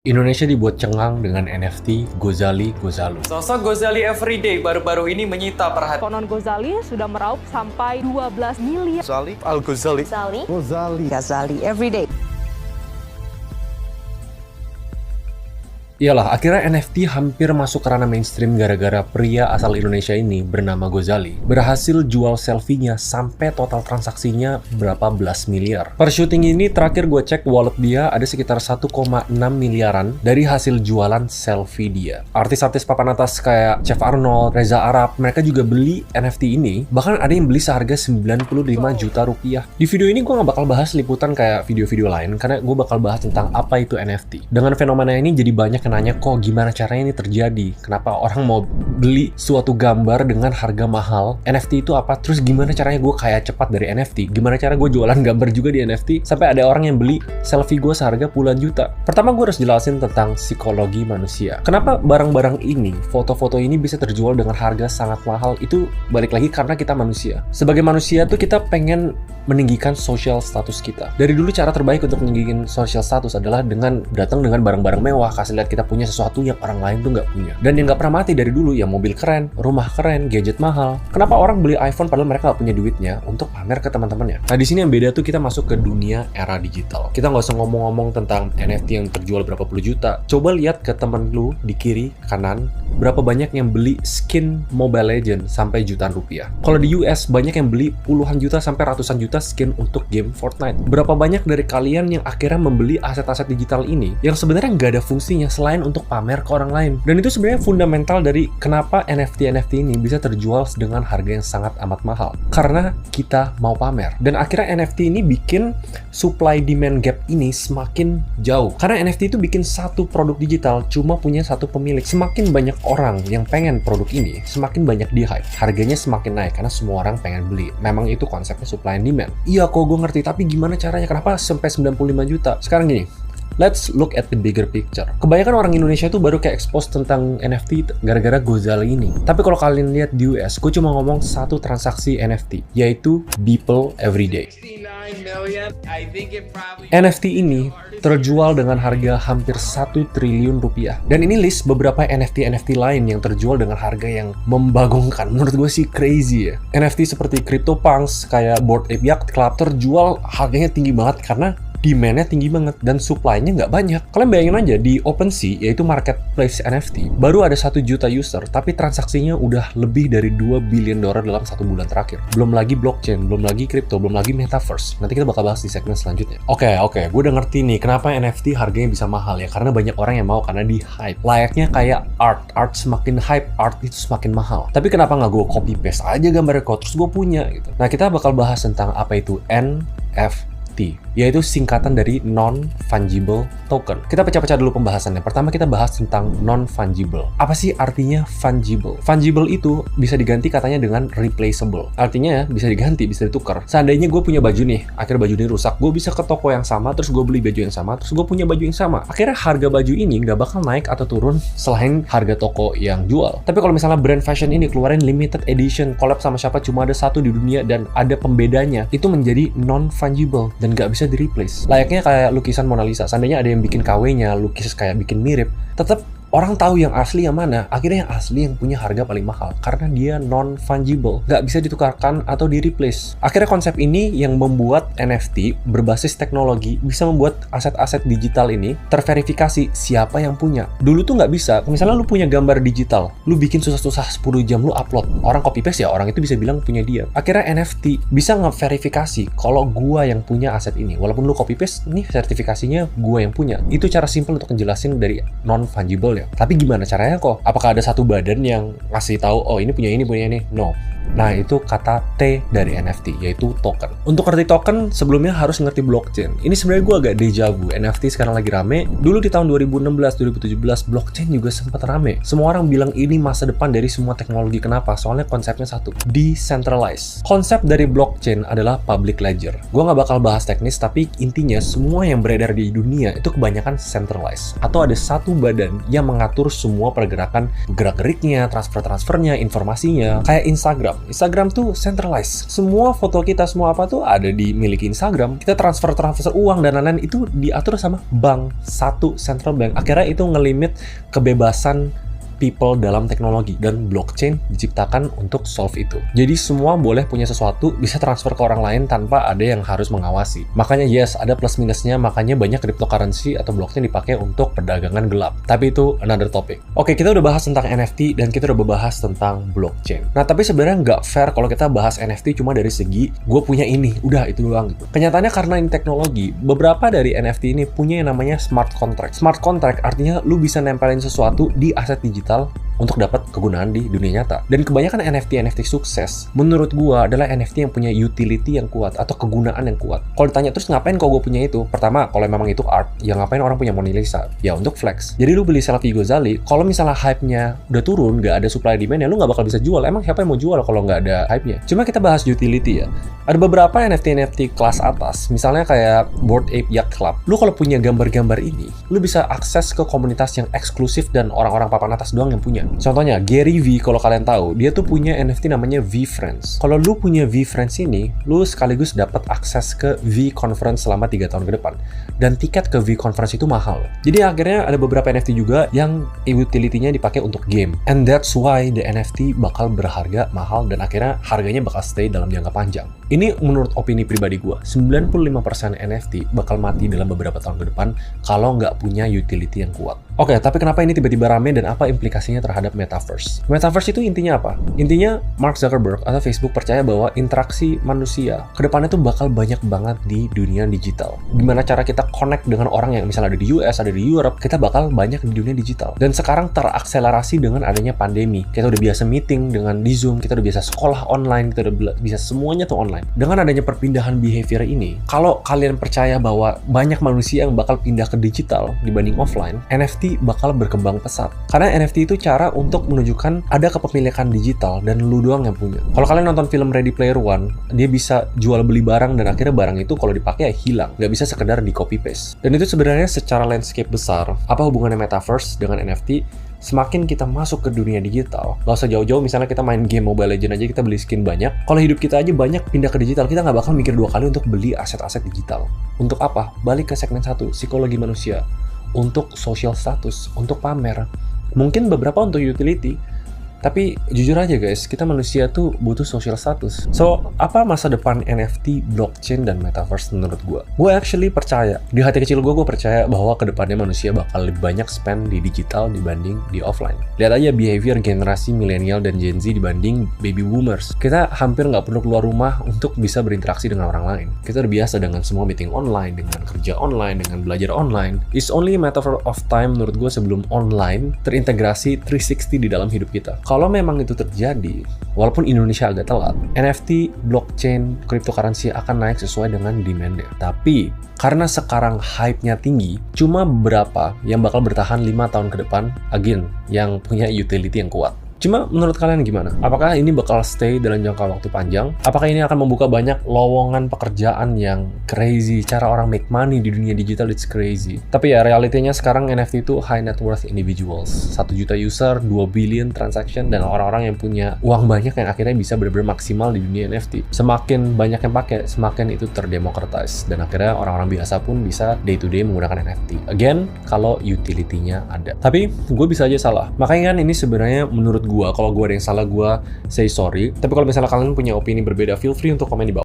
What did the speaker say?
Indonesia dibuat cengang dengan NFT Gozali Gozalo. Sosok Gozali Everyday baru-baru ini menyita perhatian. Konon Gozali sudah meraup sampai 12 miliar. Gozali, Al-Ghazali, Ghazali Everyday. Iyalah, akhirnya NFT hampir masuk ke ranah mainstream gara-gara pria asal Indonesia ini bernama Gozali berhasil jual selfie-nya sampai total transaksinya berapa belas miliar. Per syuting ini terakhir gue cek wallet dia ada sekitar 1,6 miliaran dari hasil jualan selfie dia. Artis-artis papan atas kayak Chef Arnold, Reza Arab, mereka juga beli NFT ini. Bahkan ada yang beli seharga 95 juta rupiah. Di video ini gue gak bakal bahas liputan kayak video-video lain karena gue bakal bahas tentang apa itu NFT. Dengan fenomena ini jadi banyak nanya kok gimana caranya ini terjadi, kenapa orang mau beli suatu gambar dengan harga mahal, NFT itu apa, terus gimana caranya gue kaya cepat dari NFT, gimana cara gue jualan gambar juga di NFT, sampai ada orang yang beli selfie gue seharga puluhan juta. Pertama gue harus jelasin tentang psikologi manusia. Kenapa barang-barang ini, foto-foto ini bisa terjual dengan harga sangat mahal, itu balik lagi karena kita manusia. Sebagai manusia tuh kita pengen meninggikan social status kita. Dari dulu cara terbaik untuk meninggikan social status adalah dengan datang dengan barang-barang mewah, kasih lihat kita punya sesuatu yang orang lain tuh nggak punya. Dan yang nggak pernah mati dari dulu ya mobil keren, rumah keren, gadget mahal. Kenapa orang beli iPhone padahal mereka nggak punya duitnya untuk pamer ke teman-temannya? Nah di sini yang beda tuh kita masuk ke dunia era digital. Kita nggak usah ngomong-ngomong tentang NFT yang terjual berapa puluh juta. Coba lihat ke temen lu di kiri kanan, berapa banyak yang beli skin Mobile Legends sampai jutaan rupiah. Kalau di US banyak yang beli puluhan juta sampai ratusan juta skin untuk game Fortnite. Berapa banyak dari kalian yang akhirnya membeli aset-aset digital ini yang sebenarnya nggak ada fungsinya selain untuk pamer ke orang lain. Dan itu sebenarnya fundamental dari kenapa NFT ini bisa terjual dengan harga yang sangat amat mahal. Karena kita mau pamer. Dan akhirnya NFT ini bikin supply demand gap ini semakin jauh. Karena NFT itu bikin satu produk digital cuma punya satu pemilik. Semakin banyak orang yang pengen produk ini, semakin banyak di hype. Harganya semakin naik karena semua orang pengen beli. Memang itu konsepnya supply and demand. Iya kok gue ngerti, tapi gimana caranya? Kenapa sampai 95 juta? Sekarang gini, let's look at the bigger picture. Kebanyakan orang Indonesia tuh baru kayak expose tentang NFT gara-gara Gozali ini. Tapi kalau kalian lihat di US, gue cuma ngomong satu transaksi NFT, yaitu Beeple Everyday. NFT ini terjual dengan harga hampir 1 triliun rupiah. Dan ini list beberapa NFT lain yang terjual dengan harga yang membagongkan. Menurut gue sih crazy ya. NFT seperti CryptoPunks, kayak Bored Ape Yacht Club terjual harganya tinggi banget karena demand-nya tinggi banget dan supply-nya nggak banyak. Kalian bayangin aja di OpenSea, yaitu marketplace NFT, baru ada 1 juta user, tapi transaksinya udah lebih dari $2 billion dalam 1 bulan terakhir. Belum lagi blockchain, belum lagi crypto, belum lagi metaverse. Nanti kita bakal bahas di segmen selanjutnya. Oke, gue udah ngerti nih kenapa NFT harganya bisa mahal ya, karena banyak orang yang mau karena di hype. Layaknya kayak art semakin hype, art itu semakin mahal. Tapi kenapa nggak gue copy paste aja gambarnya kok, terus gue punya gitu. Nah kita bakal bahas tentang apa itu NFT, yaitu singkatan dari non-fungible token. Kita pecah-pecah dulu pembahasannya. Pertama kita bahas tentang non-fungible. Apa sih artinya fungible? Fungible itu bisa diganti katanya dengan replaceable. Artinya ya bisa diganti, bisa ditukar. Seandainya gue punya baju nih, akhirnya baju ini rusak, gue bisa ke toko yang sama, terus gue beli baju yang sama, terus gue punya baju yang sama. Akhirnya harga baju ini nggak bakal naik atau turun selain harga toko yang jual. Tapi kalau misalnya brand fashion ini keluarin limited edition, collab sama siapa, cuma ada satu di dunia dan ada pembedanya, itu menjadi non-fungible dan nggak bisa di-replace. Layaknya kayak lukisan Mona Lisa. Seandainya ada yang bikin KW-nya, lukis kayak bikin mirip, tetap orang tahu yang asli yang mana. Akhirnya yang asli yang punya harga paling mahal karena dia non-fungible, nggak bisa ditukarkan atau di-replace. Akhirnya konsep ini yang membuat NFT berbasis teknologi bisa membuat aset-aset digital ini terverifikasi siapa yang punya. Dulu tuh nggak bisa. Misalnya lu punya gambar digital, lu bikin susah-susah 10 jam lu upload. Orang copy paste ya, orang itu bisa bilang punya dia. Akhirnya NFT bisa nge-verifikasi kalau gua yang punya aset ini. Walaupun lu copy paste, nih sertifikasinya gua yang punya. Itu cara simple untuk ngejelasin dari non-fungible ya. Tapi gimana caranya kok? Apakah ada satu badan yang ngasih tahu, oh ini punya ini? No. Nah itu kata T dari NFT, yaitu token. Untuk ngerti token, sebelumnya harus ngerti blockchain. Ini sebenarnya gue agak deja vu. NFT sekarang lagi rame. Dulu di tahun 2016-2017, blockchain juga sempat rame. Semua orang bilang ini masa depan dari semua teknologi. Kenapa? Soalnya konsepnya satu, decentralized. Konsep dari blockchain adalah public ledger. Gue nggak bakal bahas teknis, tapi intinya semua yang beredar di dunia itu kebanyakan centralized. Atau ada satu badan yang mengatur semua pergerakan, gerak-geriknya, transfer-transfernya, informasinya. Kayak Instagram. Instagram. Instagram tuh centralized. Semua foto kita, semua apa tuh ada di miliki Instagram. Kita transfer uang dan lain-lain itu diatur sama bank, satu central bank. Akhirnya itu ngelimit kebebasan people dalam teknologi, dan blockchain diciptakan untuk solve itu. Jadi semua boleh punya sesuatu, bisa transfer ke orang lain tanpa ada yang harus mengawasi. Makanya yes, ada plus minusnya, makanya banyak cryptocurrency atau blockchain dipakai untuk perdagangan gelap. Tapi itu another topic. Oke, kita udah bahas tentang NFT dan kita udah bahas tentang blockchain. Nah, tapi sebenarnya nggak fair kalau kita bahas NFT cuma dari segi gue punya ini, udah itu doang gitu. Kenyataannya karena ini teknologi, beberapa dari NFT ini punya yang namanya smart contract. Smart contract artinya lu bisa nempelin sesuatu di aset digital untuk dapat kegunaan di dunia nyata. Dan kebanyakan NFT sukses, menurut gua adalah NFT yang punya utility yang kuat atau kegunaan yang kuat. Kalau ditanya terus ngapain kok gue punya itu? Pertama, kalau memang itu art, ya ngapain orang punya Mona Lisa? Ya untuk flex. Jadi lu beli selfie Ghazali, kalau misalnya hype-nya udah turun, nggak ada supply demand, ya lu nggak bakal bisa jual. Emang siapa yang mau jual kalau nggak ada hype-nya? Cuma kita bahas utility ya. Ada beberapa NFT kelas atas, misalnya kayak Bored Ape Yacht Club. Lu kalau punya gambar-gambar ini, lu bisa akses ke komunitas yang eksklusif dan orang-orang papan atas doang yang punya. Contohnya, Gary V, kalau kalian tahu, dia tuh punya NFT namanya V-Friends. Kalau lu punya V-Friends ini, lu sekaligus dapat akses ke V-Conference selama 3 tahun ke depan. Dan tiket ke V-Conference itu mahal. Jadi akhirnya ada beberapa NFT juga yang utility-nya dipakai untuk game. And that's why the NFT bakal berharga mahal dan akhirnya harganya bakal stay dalam jangka panjang. Ini menurut opini pribadi gue, 95% NFT bakal mati dalam beberapa tahun ke depan kalau nggak punya utility yang kuat. Oke, tapi kenapa ini tiba-tiba rame dan apa implikasinya terhadap Metaverse? Metaverse itu intinya apa? Intinya Mark Zuckerberg atau Facebook percaya bahwa interaksi manusia kedepannya tuh bakal banyak banget di dunia digital. Gimana cara kita connect dengan orang yang misalnya ada di US, ada di Europe, kita bakal banyak di dunia digital. Dan sekarang terakselerasi dengan adanya pandemi. Kita udah biasa meeting dengan di Zoom, kita udah biasa sekolah online, kita udah bisa semuanya tuh online. Dengan adanya perpindahan behavior ini, kalau kalian percaya bahwa banyak manusia yang bakal pindah ke digital dibanding offline, NFT bakal berkembang pesat. Karena NFT itu cara untuk menunjukkan ada kepemilikan digital dan lu doang yang punya. Kalau kalian nonton film Ready Player One, dia bisa jual beli barang dan akhirnya barang itu kalau dipakai ya hilang. Nggak bisa sekedar di copy paste. Dan itu sebenarnya secara landscape besar, apa hubungannya Metaverse dengan NFT? Semakin kita masuk ke dunia digital, gak usah jauh-jauh, misalnya kita main game Mobile Legends aja kita beli skin banyak. Kalau hidup kita aja banyak pindah ke digital, kita nggak bakal mikir 2 kali untuk beli aset-aset digital. Untuk apa? Balik ke segmen 1, psikologi manusia. Untuk social status, untuk pamer. Mungkin beberapa untuk utility. Tapi jujur aja guys, kita manusia tuh butuh social status. So, apa masa depan NFT, blockchain, dan metaverse menurut gue? Gue actually percaya, di hati kecil gue percaya bahwa kedepannya manusia bakal lebih banyak spend di digital dibanding di offline. Lihat aja behavior generasi milenial dan Gen Z dibanding baby boomers. Kita hampir nggak perlu keluar rumah untuk bisa berinteraksi dengan orang lain. Kita udah biasa dengan semua meeting online, dengan kerja online, dengan belajar online. It's only a matter of time menurut gue sebelum online terintegrasi 360 di dalam hidup kita. Kalau memang itu terjadi, walaupun Indonesia agak telat, NFT, blockchain, cryptocurrency akan naik sesuai dengan demand-nya. Tapi, karena sekarang hype-nya tinggi, cuma beberapa yang bakal bertahan 5 tahun ke depan, again, yang punya utility yang kuat. Cuma menurut kalian gimana? Apakah ini bakal stay dalam jangka waktu panjang? Apakah ini akan membuka banyak lowongan pekerjaan yang crazy? Cara orang make money di dunia digital, it's crazy. Tapi ya, realitinya sekarang NFT itu high net worth individuals. 1 juta user, 2 billion transaction, dan orang-orang yang punya uang banyak yang akhirnya bisa benar-benar maksimal di dunia NFT. Semakin banyak yang pakai, semakin itu terdemokratis. Dan akhirnya orang-orang biasa pun bisa day to day menggunakan NFT. Again, kalau utility-nya ada. Tapi, gue bisa aja salah. Makanya kan ini sebenarnya menurut kalau gue ada yang salah, gue say sorry. Tapi kalau misalnya kalian punya opini berbeda, feel free untuk komen di bawah.